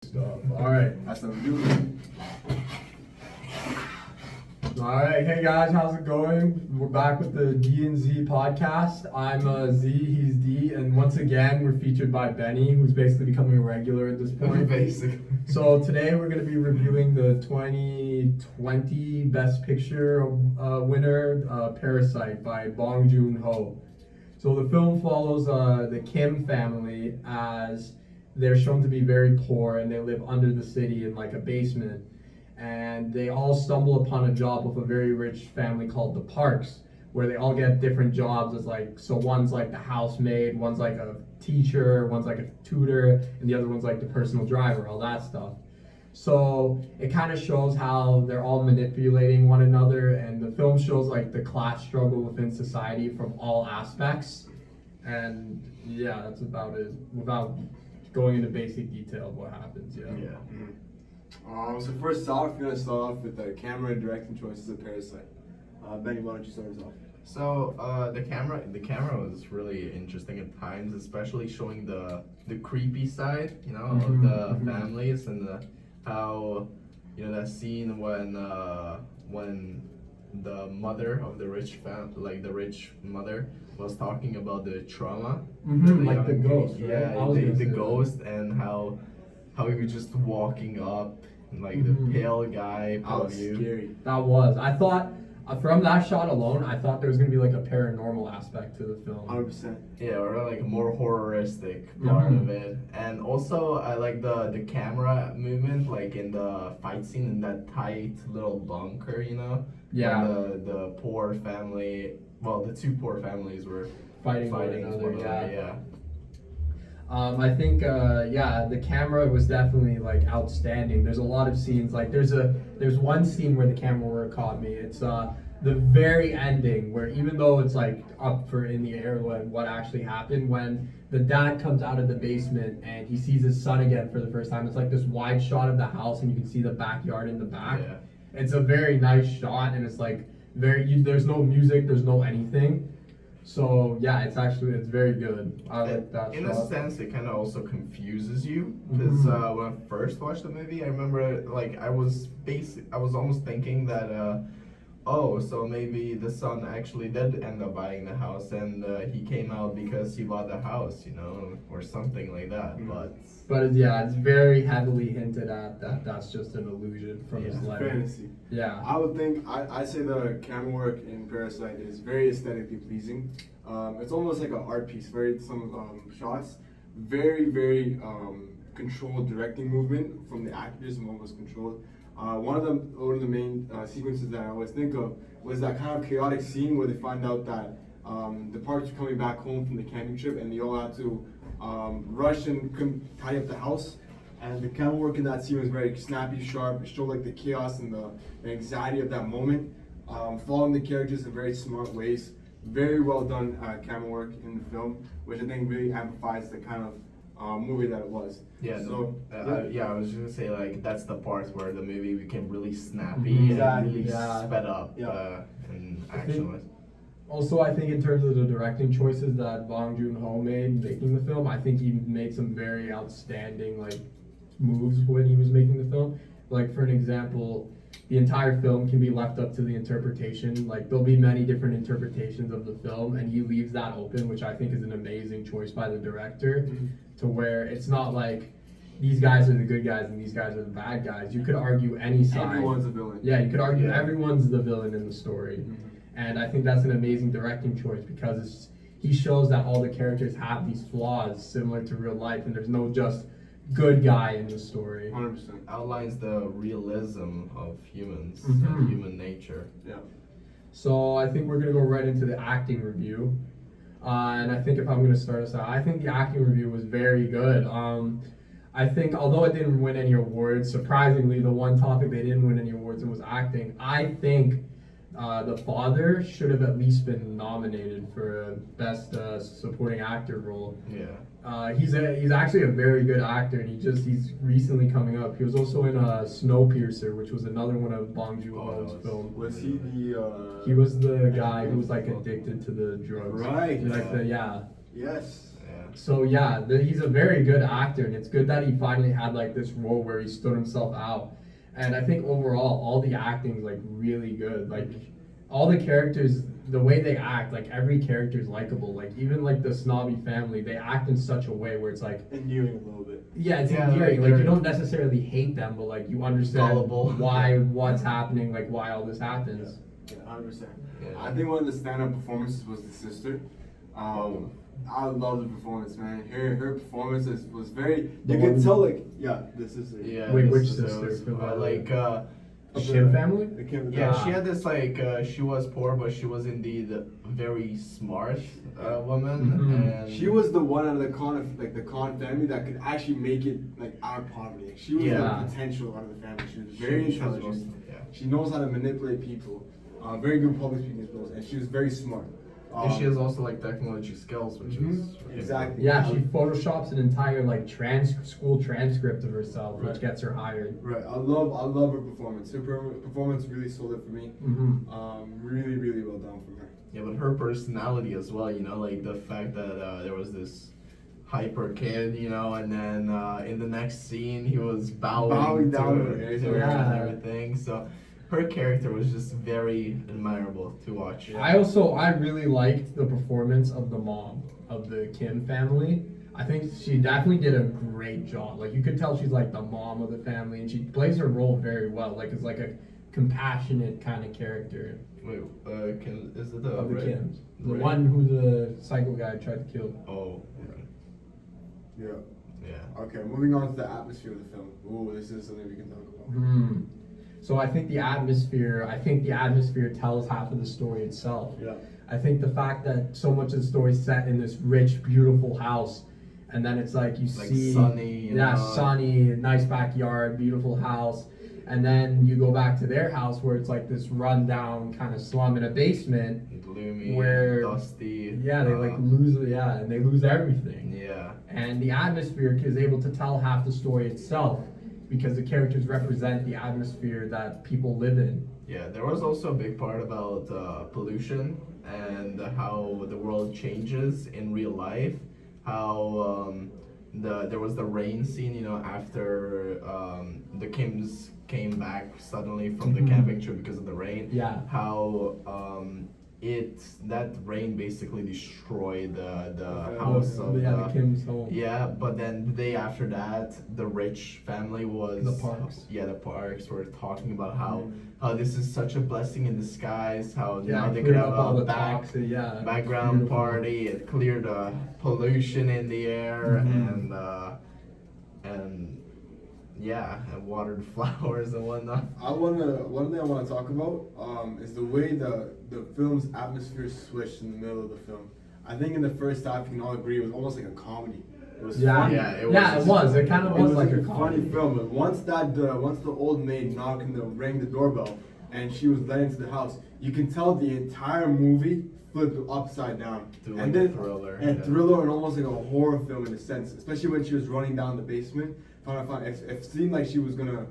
stuff. All right. That's what we do. All right. Hey guys, how's it going? We're back with the D and Z podcast. I'm Z, he's D, and once again we're featured by Benny, who's basically becoming a regular at this point. Basically. So today we're going to be reviewing the 2020 Best Picture winner, Parasite by Bong Joon-ho. So the film follows the Kim family as they're shown to be very poor and they live under the city in like a basement. And they all stumble upon a job with a very rich family called the Parks, where they all get different jobs as like, so one's like the housemaid, one's like a teacher, one's like a tutor, and the other one's like the personal driver, all that stuff. So it kind of shows how they're all manipulating one another, and the film shows like the class struggle within society from all aspects. And yeah, that's about it, without going into basic detail of what happens. Yeah. So first off, we're gonna start off with the camera and directing choices of Parasite. Benny, why don't you start us off? So the camera was really interesting at times, especially showing the creepy side, of the families and how that scene when the mother of the rich the rich mother was talking about the trauma, Like the ghost, right? yeah, the ghost, and how he was just walking up, like the pale guy. That was scary. That was. I thought from that shot alone, I thought there was gonna be like a paranormal aspect to the film. 100%. Yeah, or like a more horroristic part of it. And also I like the camera movement, like in the fight scene in that tight little bunker, Yeah. when the poor family, well, the two poor families were Fighting one one another, another, yeah. I think the camera was definitely like outstanding. There's a lot of scenes, like there's one scene where the camera work caught me. It's the very ending, where even though it's like up for in the air what actually happened, when the dad comes out of the basement and he sees his son again for the first time. It's like this wide shot of the house and you can see the backyard in the back. Yeah. It's a very nice shot, and it's like there's no music, there's no anything. So yeah, it's very good. I like that in shot. a sense, it kind of also confuses you because when I first watched the movie, I remember like I was almost thinking that so maybe the son actually did end up buying the house, and he came out because he bought the house, or something like that. But it's very heavily hinted at that that's just an illusion from his life. Fantasy. Yeah. I would think, I'd say the camera work in Parasite is very aesthetically pleasing. It's almost like an art piece, some shots. Very, very controlled directing movement from the actors, and almost controlled. One of the main sequences that I always think of was that kind of chaotic scene where they find out that the Parks are coming back home from the camping trip, and they all had to rush and tidy up the house. And the camera work in that scene was very snappy, sharp. It showed like the chaos and the anxiety of that moment. Following the characters in very smart ways. Very well done camera work in the film, which I think really amplifies the kind of movie that it was. Yeah, So I was just gonna say, like, that's the part where the movie became really snappy Exactly. and really Yeah. sped up Yeah. in action. Also, I think in terms of the directing choices that Bong Joon-ho made making the film, I think he made some very outstanding like moves when he was making the film. Like for an example, the entire film can be left up to the interpretation. Like there'll be many different interpretations of the film, and he leaves that open, which I think is an amazing choice by the director, to where it's not like these guys are the good guys and these guys are the bad guys. You could argue any side. everyone's a villain. Yeah, you could argue Yeah. everyone's the villain in the story. And I think that's an amazing directing choice because he shows that all the characters have these flaws similar to real life, and there's no just good guy in the story. 100%. Outlines the realism of humans Mhm. and human nature. Yeah. So I think we're gonna go right into the acting review. And I think if I'm gonna start us out, I think the acting review was very good. I think although it didn't win any awards, surprisingly, the one topic they didn't win any awards in was acting. I think the father should have at least been nominated for a best supporting actor role. Yeah. He's actually a very good actor, and he's recently coming up. He was also in Snowpiercer, which was another one of Bong Joon-ho's films. Was he the? He was the guy who was like addicted to the drugs. Right. Like Yes. Yeah. So yeah, he's a very good actor, and it's good that he finally had like this role where he stood himself out. And I think overall, all the acting is like really good. Like all the characters, the way they act, like every character is likable. Like even like the snobby family, they act in such a way where it's like, Endearing a little bit. yeah, it's Yeah, endearing. Like they're you don't necessarily hate them, but like you understand gullible. why what's happening, like why all this happens. Yeah, 100%. Yeah. I think one of the stand-up performances was the sister. I love the performance, man. Her performance was very. The You could one- tell, like, yeah, the sister. Yeah. Wait, this which is- sister? was, For the- like The Kim family? The Kim. yeah, Ah. she had this like she was poor, but she was indeed a very smart woman, Mhm. and She was the one out of the Khan family that could actually make it like out of poverty. She was Yeah. the potential out of the family. She was very she was intelligent. awesome, yeah. She knows how to manipulate people. Very good public speaking skills, and she was very smart. And she has also like technology skills, which Mhm. is really Exactly. Yeah, she photoshops an entire like school transcript of herself, which Right. gets her hired. Right. I love her performance. Her performance really sold it for me. Mm-hmm. Really well done from her. Yeah, but her personality as well, you know, like the fact that there was this hyper kid, you know, and then in the next scene he was bowing down to to her, her, to her yeah. and everything. So her character was just very admirable to watch. I really liked the performance of the mom of the Kim family. I think she definitely did a great job. Like you could tell she's like the mom of the family, and she plays her role very well. Like it's like a compassionate kind of character Wait, is it the of the Ray? Kims. The Ray? one who the psycho guy tried to kill. Oh, okay. Yeah. Yeah. Okay. Moving on to the atmosphere of the film. Ooh, this is something we can talk about. Hmm. So I think the atmosphere tells half of the story itself. Yeah. I think the fact that so much of the story is set in this rich, beautiful house, and then it's like you Like see, sunny, you yeah, know. sunny, nice backyard, beautiful house, and then you go back to their house where it's like this rundown kind of slum in a basement. Gloomy, Where- dusty. Yeah, they like lose, and they lose everything. Yeah. And the atmosphere is able to tell half the story itself because the characters represent the atmosphere that people live in. Yeah, there was also a big part about pollution and how the world changes in real life. How there was the rain scene, you know, after the Kims came back suddenly from the Mhm. camping trip because of the rain. Yeah. How that rain basically destroyed the Okay. house of Yeah, the Kim's home. yeah, but then the day after that, the rich family was The Parks. Yeah, the Parks were talking about how this is such a blessing in disguise. How Yeah, now they cleared could up have all a the toxic, background beautiful. party. It cleared the pollution in the air Mhm. and yeah, and watered flowers and whatnot. One thing I wanna talk about is the way the film's atmosphere switched in the middle of the film. I think in the first half, you can all agree, it was almost like a comedy. It was Yeah, funny. Yeah, it yeah, was it was. It kind of It was was like a funny comedy. film, but once the old maid rang the doorbell and she was led into the house, you can tell the entire movie flipped upside down. To and like then a thriller. and thriller and almost like a horror film in a sense, especially when she was running down the basement. It seemed like she was gonna.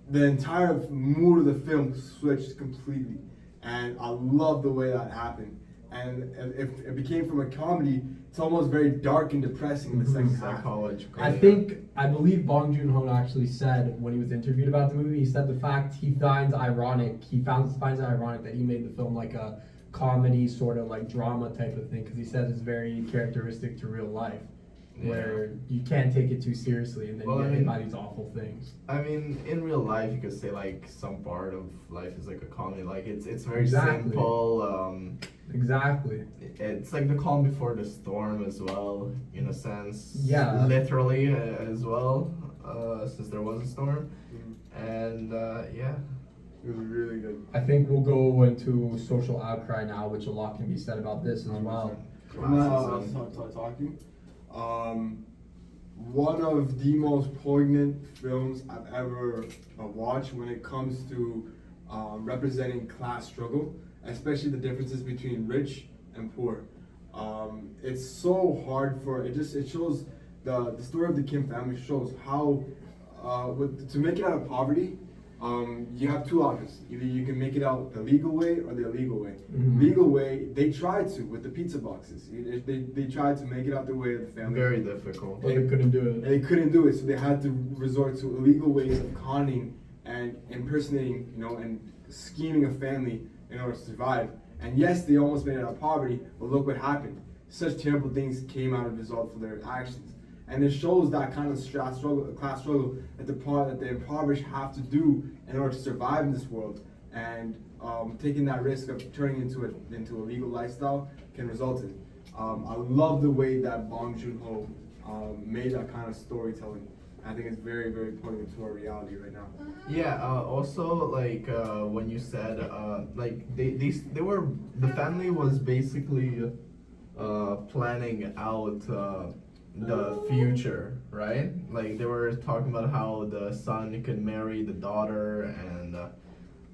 The entire mood of the film switched completely, and I love the way that happened. And if it became from a comedy, it's almost very dark and depressing in the second half. Psychological. I believe Bong Joon-ho actually said when he was interviewed about the movie, he said the fact he finds it ironic that he made the film like a comedy sort of like drama type of thing, because he said it's very characteristic to real life, where you can't take it too seriously and then Well, you I get hit mean- by these awful things. I mean, in real life, you could say like some part of life is like a comedy. Like it's very Exactly. simple. Exactly. It's like the calm before the storm as well, in a sense. Yeah. Literally as well, since there was a storm, Mhm. and yeah. It was really good. I think we'll go into social outcry now, which a lot can be said about this as well. Now, talking. One of the most poignant films I've ever watched when it comes to representing class struggle, especially the differences between rich and poor. It's so hard it shows the story of the Kim family shows how to make it out of poverty you have two options. Either you can make it out the legal way or the illegal way. Mhm. Legal way, they tried to with the pizza boxes. They tried to make it out the way of the family. Very difficult. But they couldn't do And it. they couldn't do it, so they had to resort to illegal ways of conning and impersonating, and scheming a family in order to survive. And yes, they almost made it out of poverty, but look what happened. Such terrible things came out of the result for their actions. And it shows that kind of class struggle that the impoverished have to do in order to survive in this world. And taking that risk of turning into a legal lifestyle can result in. I love the way that Bong Joon-ho made that kind of storytelling. I think it's very, very important to our reality right now. Yeah. Also, like when you said, like they were the family was basically planning out the future, right? Like they were talking about how the son could marry the daughter and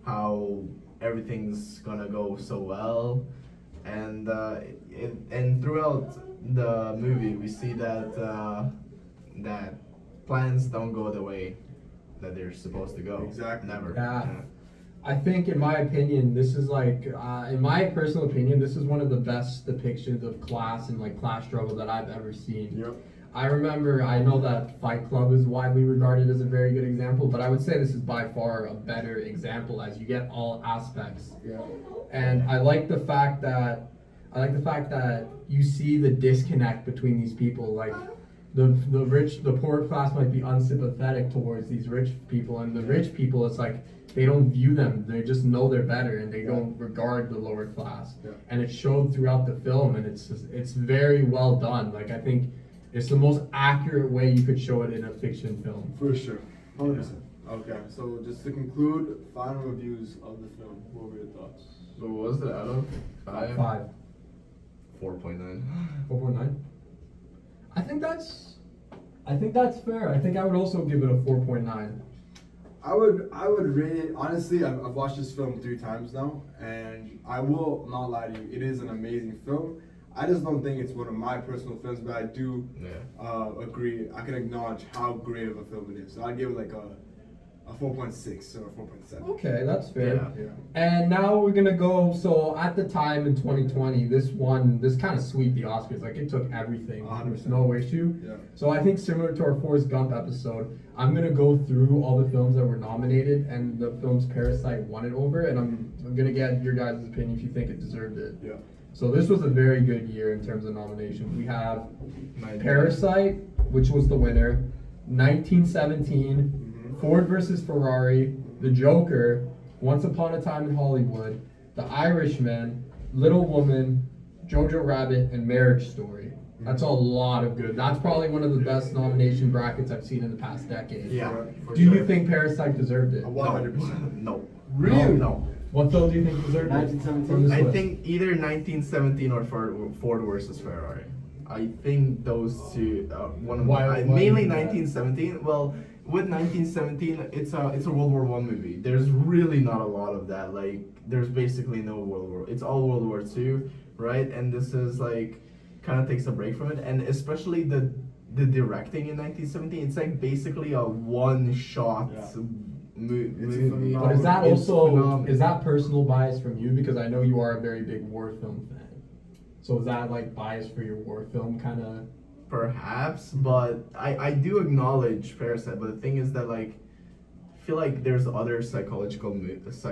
how everything's gonna go so well, and and throughout the movie we see that that plans don't go the way that they're supposed to go. Exactly. Never. Yeah. I think, in my opinion, this is like, in my personal opinion, this is one of the best depictions of class and like class struggle that I've ever seen. Yep. I know that Fight Club is widely regarded as a very good example, but I would say this is by far a better example as you get all aspects. Yeah. And I like the fact that you see the disconnect between these people. Like the poor class might be unsympathetic towards these rich people, and the rich people, it's like they don't view them. They just know they're better, and they don't regard the lower class. Yeah. And it showed throughout the film, and it's very well done. Like, I think it's the most accurate way you could show it in a fiction film. For sure. 100%. Okay, so just to conclude, final reviews of the film. What were your thoughts? But what was it out of 5? 4.9. 4.9. I think that's fair. I think I would also give it a 4.9. I would rate it, honestly. I've watched this film 3 times now, and I will not lie to you, it is an amazing film. I just don't think it's one of my personal films, but I do agree. I can acknowledge how great of a film it is. So I'd give it like a 4.6 or a 4.7. Okay, that's fair. Yeah. And now we're gonna go. So at the time in 2020, this kind of swept the Oscars. Like, it took everything. 100%. No issue. Yeah. So I think similar to our Forrest Gump episode, I'm gonna go through all the films that were nominated, and the films Parasite won it over, and I'm gonna get your guys' opinion if you think it deserved it. Yeah. So this was a very good year in terms of nominations. We have Parasite, which was the winner, 1917. Ford versus Ferrari, The Joker, Once Upon a Time in Hollywood, The Irishman, Little Woman, Jojo Rabbit, and Marriage Story. That's a lot of good. That's probably one of the best nomination brackets I've seen in the past decade. Yeah. For Do sure. you think Parasite deserved it? 100%. No. Really? No. What film do you think deserved it? 1917. From this I list? think either 1917 or Ford versus Ferrari. I think those two. Why Mainly is that? 1917. Well, with 1917, it's a World War I movie. There's really not a lot of that. Like, there's basically no World War. It's all World War II, right? And this is like kind of takes a break from it, and especially the directing in 1917. It's like basically a one-shot. Yeah. Movie. But is that It's also phenomenal. is that personal bias from you? Because I know you are a very big war film fan. So is that like bias for your war film kind of? Perhaps, but I do acknowledge Parasite. But the thing is that, like, I feel like there's other psychological movies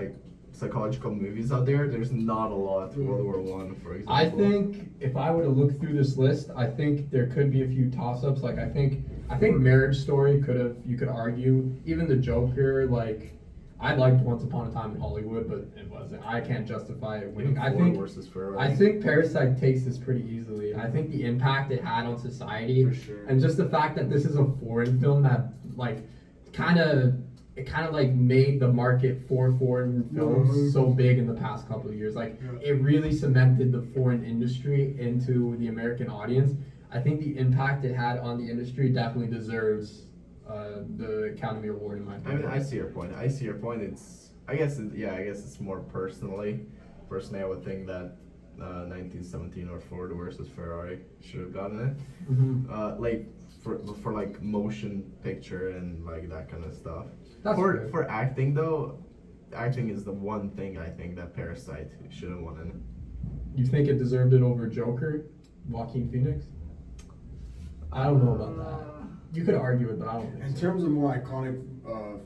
out there. There's not a lot. World War One, for example. I think if I were to look through this list, I think there could be a few toss-ups. Like, I think Marriage Story you could argue. Even The Joker, like, I liked Once Upon a Time in Hollywood, but it wasn't. I can't justify it winning. Even I Ford think versus Ferrari. I think Parasite takes this pretty easily. I think the impact it had on society, For sure. and just the fact that this is a foreign film that like kind of like made the market for foreign films so big in the past couple of years. Like, it really cemented the foreign industry into the American audience. I think the impact it had on the industry definitely deserves the Academy Award, in my I opinion. mean, I see your point. I guess it's more personally, I would think that 1917 or Ford versus Ferrari should have gotten it. Mhm. Like for like motion picture and like that kind of stuff. That's for fair. for acting though, acting is the one thing I think that Parasite should have won in. You think it deserved it over Joker, Joaquin Phoenix? I don't know about that. You could argue it, but I don't think In so. terms of more iconic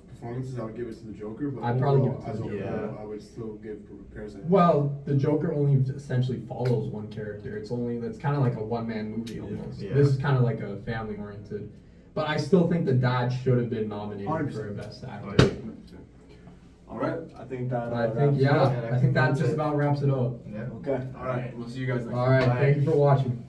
performances, I would give it to the Joker. But I'd probably overall, give it to as the a Joker. whole, Yeah. I would still give Parasite. Well, the Joker only essentially follows one character. It's kind of like a one-man movie almost. Yeah. This is kind of like a family-oriented. But I still think the dad should have been nominated 100%. for best actor. Oh, yeah. All right, I think that. I wraps think it up. I think that just about wraps it up. Yeah. Okay. All right. We'll see you guys next. All right, Bye. thank you for watching.